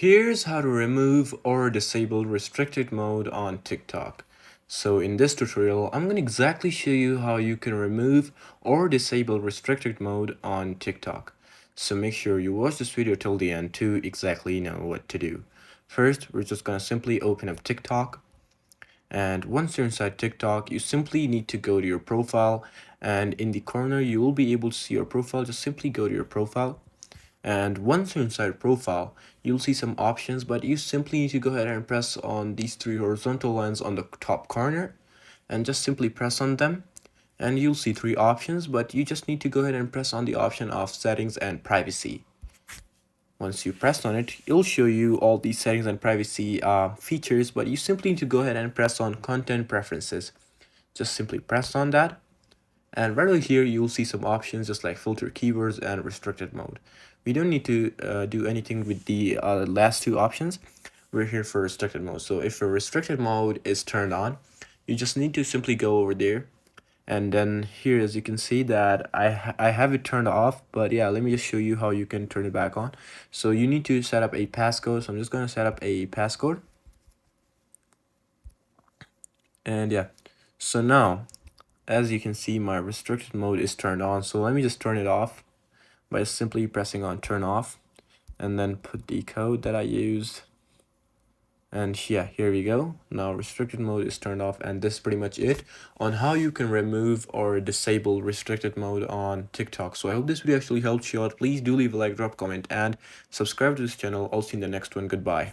Here's how to remove or disable restricted mode on TikTok. So in this tutorial, I'm going to exactly show you how you can remove or disable restricted mode on TikTok. So make sure you watch this video till the end to exactly know what to do. First, we're just going to simply open up TikTok. And once you're inside TikTok, you simply need to go to your profile, and in the corner, you will be able to see your profile. Just simply go to your profile. And once you're inside profile, you'll see some options, but you simply need to go ahead and press on these three horizontal lines on the top corner and just simply press on them. And you'll see three options, but you just need to go ahead and press on the option of settings and privacy. Once you press on it, it'll show you all these settings and privacy features, but you simply need to go ahead and press on content preferences. Just simply press on that. And right over here, you'll see some options just like filter keywords and restricted mode. We don't need to do anything with the last two options. We're here for restricted mode. So if your restricted mode is turned on, you just need to simply go over there. And then here, as you can see that I have it turned off, but yeah, let me just show you how you can turn it back on. So you need to set up a passcode. So I'm just going to set up a passcode. And yeah, so now, as you can see, my restricted mode is turned on. So let me just turn it off by simply pressing on turn off and then put the code that I used. And yeah, here we go. Now restricted mode is turned off, and this is pretty much it on how you can remove or disable restricted mode on TikTok. So I hope this video actually helped you out. Please do leave a like, drop a comment, and subscribe to this channel. I'll see you in the next one. Goodbye.